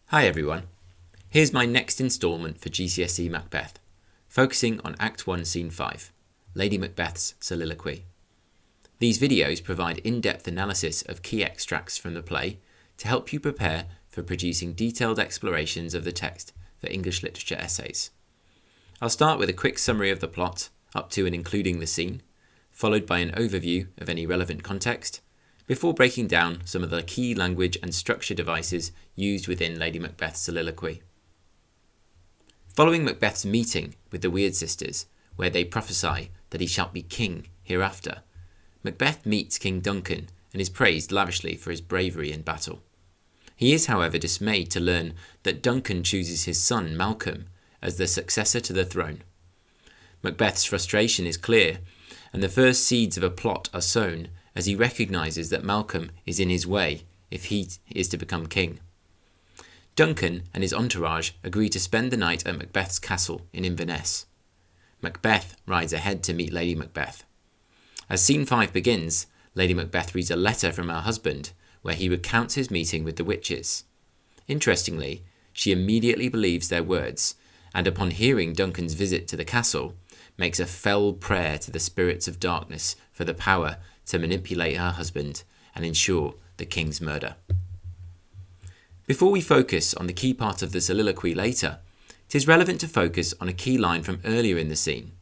Hi everyone, here's my next instalment for GCSE Macbeth, focusing on Act 1 Scene 5, Lady Macbeth's soliloquy. These videos provide in-depth analysis of key extracts from the play to help you prepare for producing detailed explorations of the text for English literature essays. I'll start with a quick summary of the plot, up to and including the scene, followed by an overview of any relevant context, before breaking down some of the key language and structure devices used within Lady Macbeth's soliloquy. Following Macbeth's meeting with the Weird Sisters, where they prophesy that he shall be king hereafter, Macbeth meets King Duncan and is praised lavishly for his bravery in battle. He is, however, dismayed to learn that Duncan chooses his son Malcolm as the successor to the throne. Macbeth's frustration is clear, and the first seeds of a plot are sown as he recognises that Malcolm is in his way if he is to become king. Duncan and his entourage agree to spend the night at Macbeth's castle in Inverness. Macbeth rides ahead to meet Lady Macbeth. As Scene 5 begins, Lady Macbeth reads a letter from her husband where he recounts his meeting with the witches. Interestingly, she immediately believes their words, and upon hearing Duncan's visit to the castle, makes a fell prayer to the spirits of darkness for the power to manipulate her husband and ensure the king's murder. Before we focus on the key part of the soliloquy later, it is relevant to focus on a key line from earlier in the scene.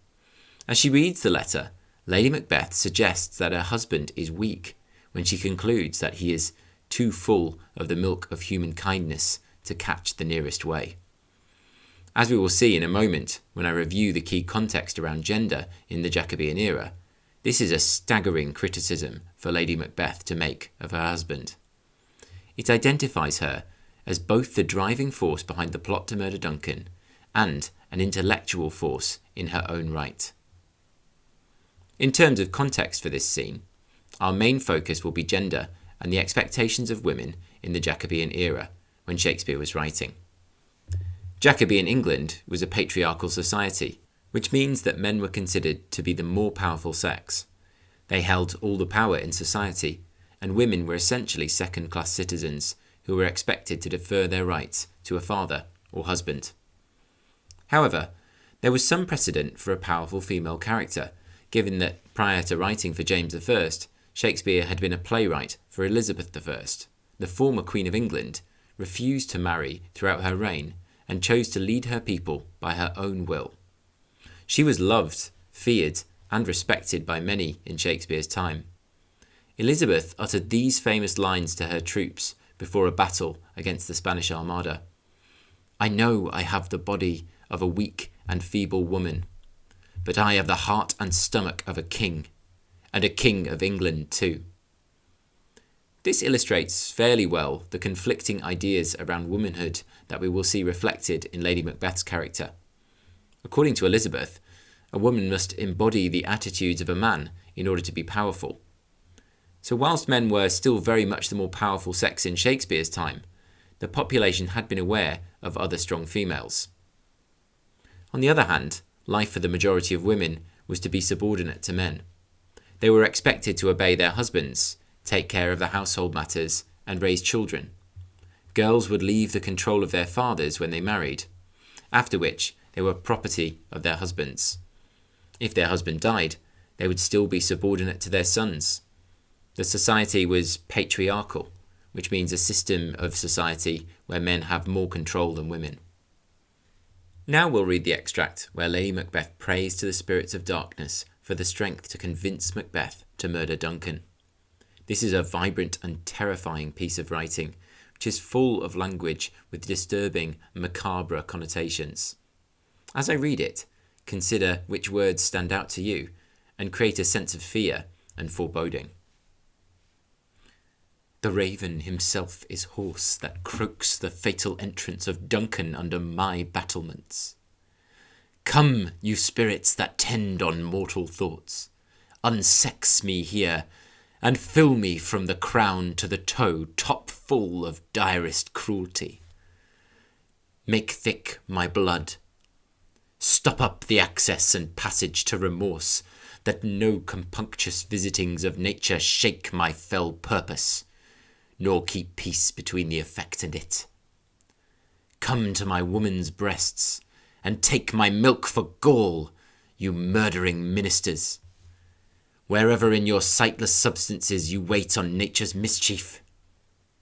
As she reads the letter, Lady Macbeth suggests that her husband is weak when she concludes that he is too full of the milk of human kindness to catch the nearest way. As we will see in a moment when I review the key context around gender in the Jacobean era, this is a staggering criticism for Lady Macbeth to make of her husband. It identifies her as both the driving force behind the plot to murder Duncan and an intellectual force in her own right. In terms of context for this scene, our main focus will be gender and the expectations of women in the Jacobean era when Shakespeare was writing. Jacobean England was a patriarchal society, which means that men were considered to be the more powerful sex. They held all the power in society, and women were essentially second-class citizens who were expected to defer their rights to a father or husband. However, there was some precedent for a powerful female character, given that prior to writing for James I, Shakespeare had been a playwright for Elizabeth I. The former Queen of England refused to marry throughout her reign and chose to lead her people by her own will. She was loved, feared, and respected by many in Shakespeare's time. Elizabeth uttered these famous lines to her troops before a battle against the Spanish Armada. "I know I have the body of a weak and feeble woman, but I have the heart and stomach of a king, and a king of England too." This illustrates fairly well the conflicting ideas around womanhood that we will see reflected in Lady Macbeth's character. According to Elizabeth, a woman must embody the attitudes of a man in order to be powerful. So whilst men were still very much the more powerful sex in Shakespeare's time, the population had been aware of other strong females. On the other hand, life for the majority of women was to be subordinate to men. They were expected to obey their husbands, take care of the household matters, and raise children. Girls would leave the control of their fathers when they married, after which they were property of their husbands. If their husband died, they would still be subordinate to their sons. The society was patriarchal, which means a system of society where men have more control than women. Now we'll read the extract where Lady Macbeth prays to the spirits of darkness for the strength to convince Macbeth to murder Duncan. This is a vibrant and terrifying piece of writing, which is full of language with disturbing, macabre connotations. As I read it, consider which words stand out to you and create a sense of fear and foreboding. "The raven himself is hoarse that croaks the fatal entrance of Duncan under my battlements. Come, you spirits that tend on mortal thoughts, unsex me here, and fill me from the crown to the toe top full of direst cruelty. Make thick my blood. Stop up the access and passage to remorse, that no compunctious visitings of nature shake my fell purpose, nor keep peace between the effect and it. Come to my woman's breasts, and take my milk for gall, you murdering ministers. Wherever in your sightless substances you wait on nature's mischief.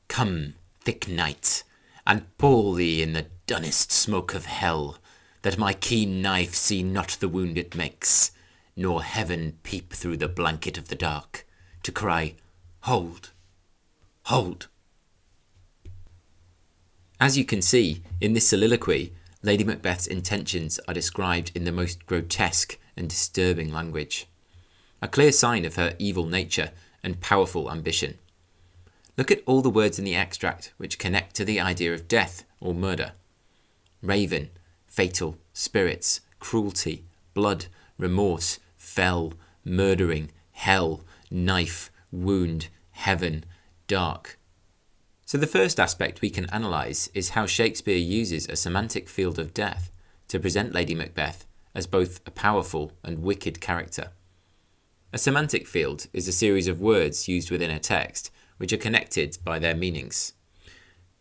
Come, thick night, and pall thee in the dunnest smoke of hell, that my keen knife see not the wound it makes, nor heaven peep through the blanket of the dark, to cry, Hold! Hold! As you can see, in this soliloquy, Lady Macbeth's intentions are described in the most grotesque and disturbing language, a clear sign of her evil nature and powerful ambition. Look at all the words in the extract which connect to the idea of death or murder. Raven, fatal, spirits, cruelty, blood, remorse, fell, murdering, hell, knife, wound, heaven, dark. So the first aspect we can analyse is how Shakespeare uses a semantic field of death to present Lady Macbeth as both a powerful and wicked character. A semantic field is a series of words used within a text which are connected by their meanings.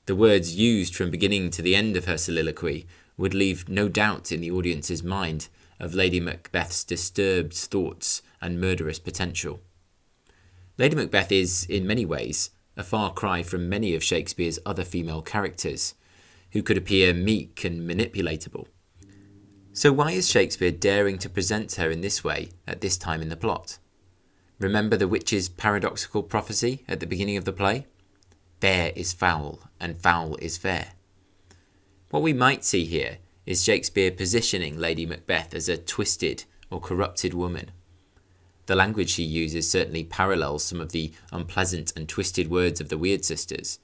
The words used from beginning to the end of her soliloquy would leave no doubt in the audience's mind of Lady Macbeth's disturbed thoughts and murderous potential. Lady Macbeth is, in many ways, a far cry from many of Shakespeare's other female characters, who could appear meek and manipulatable. So why is Shakespeare daring to present her in this way at this time in the plot? Remember the witch's paradoxical prophecy at the beginning of the play? Fair is foul, and foul is fair. What we might see here is Shakespeare positioning Lady Macbeth as a twisted or corrupted woman. The language she uses certainly parallels some of the unpleasant and twisted words of the Weird Sisters,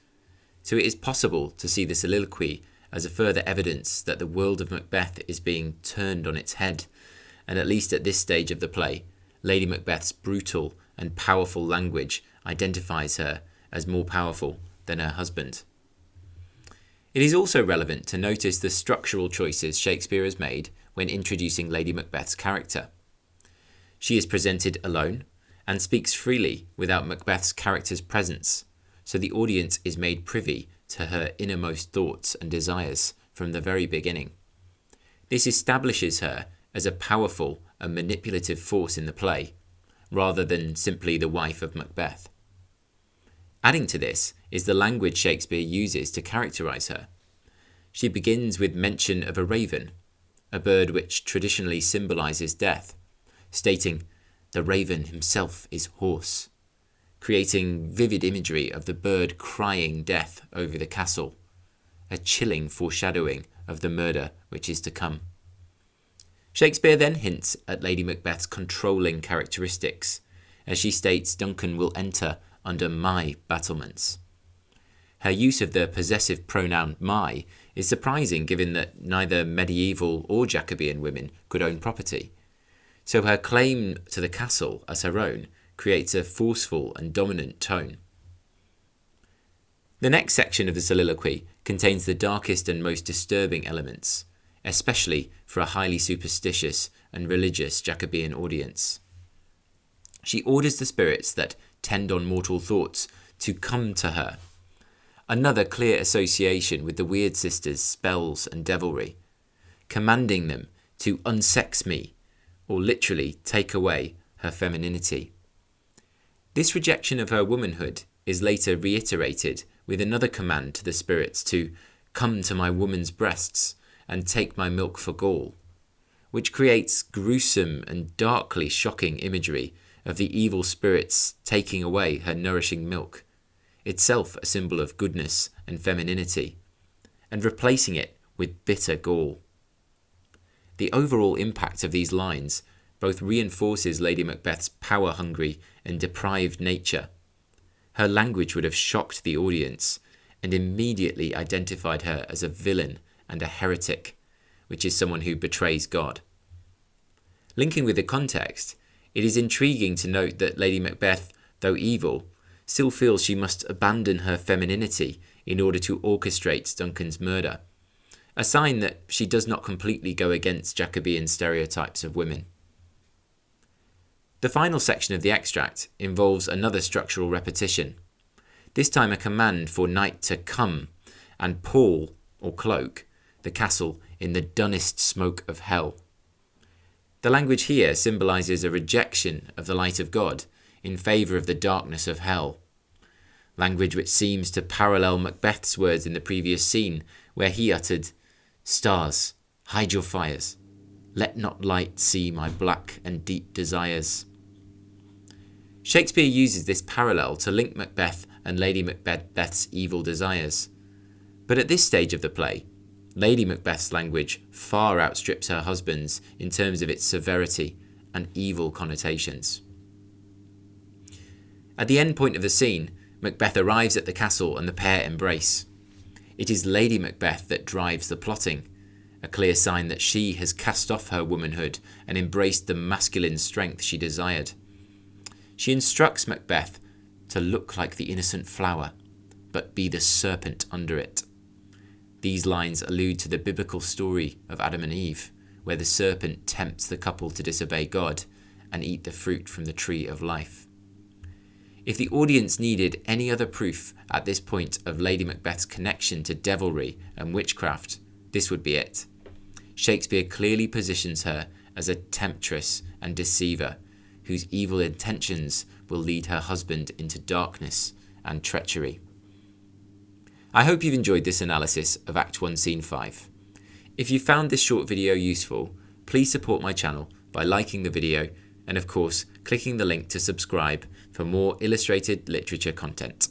so it is possible to see the soliloquy as a further evidence that the world of Macbeth is being turned on its head, and at least at this stage of the play, Lady Macbeth's brutal and powerful language identifies her as more powerful than her husband. It is also relevant to notice the structural choices Shakespeare has made when introducing Lady Macbeth's character. She is presented alone and speaks freely without Macbeth's character's presence, so the audience is made privy to her innermost thoughts and desires from the very beginning. This establishes her as a powerful and manipulative force in the play, rather than simply the wife of Macbeth. Adding to this is the language Shakespeare uses to characterise her. She begins with mention of a raven, a bird which traditionally symbolises death, stating, "The raven himself is hoarse," creating vivid imagery of the bird crying death over the castle, a chilling foreshadowing of the murder which is to come. Shakespeare then hints at Lady Macbeth's controlling characteristics, as she states Duncan will enter under my battlements. Her use of the possessive pronoun my is surprising given that neither medieval or Jacobean women could own property, so her claim to the castle as her own creates a forceful and dominant tone. The next section of the soliloquy contains the darkest and most disturbing elements, especially for a highly superstitious and religious Jacobean audience. She orders the spirits that tend on mortal thoughts to come to her, another clear association with the Weird Sisters' spells and devilry, commanding them to unsex me, or literally take away her femininity. This rejection of her womanhood is later reiterated with another command to the spirits to come to my woman's breasts and take my milk for gall, which creates gruesome and darkly shocking imagery of the evil spirits taking away her nourishing milk, itself a symbol of goodness and femininity, and replacing it with bitter gall. The overall impact of these lines both reinforces Lady Macbeth's power-hungry and deprived nature. Her language would have shocked the audience and immediately identified her as a villain and a heretic, which is someone who betrays God. Linking with the context, it is intriguing to note that Lady Macbeth, though evil, still feels she must abandon her femininity in order to orchestrate Duncan's murder, a sign that she does not completely go against Jacobean stereotypes of women. The final section of the extract involves another structural repetition, this time a command for night to come and pall or cloak, the castle in the dunnest smoke of hell. The language here symbolises a rejection of the light of God in favour of the darkness of hell. Language which seems to parallel Macbeth's words in the previous scene, where he uttered, "Stars, hide your fires. Let not light see my black and deep desires." Shakespeare uses this parallel to link Macbeth and Lady Macbeth's evil desires. But at this stage of the play, Lady Macbeth's language far outstrips her husband's in terms of its severity and evil connotations. At the end point of the scene, Macbeth arrives at the castle and the pair embrace. It is Lady Macbeth that drives the plotting, a clear sign that she has cast off her womanhood and embraced the masculine strength she desired. She instructs Macbeth to look like the innocent flower, but be the serpent under it. These lines allude to the biblical story of Adam and Eve, where the serpent tempts the couple to disobey God and eat the fruit from the tree of life. If the audience needed any other proof at this point of Lady Macbeth's connection to devilry and witchcraft, this would be it. Shakespeare clearly positions her as a temptress and deceiver, whose evil intentions will lead her husband into darkness and treachery. I hope you've enjoyed this analysis of Act 1 Scene 5. If you found this short video useful, please support my channel by liking the video and of course clicking the link to subscribe for more illustrated literature content.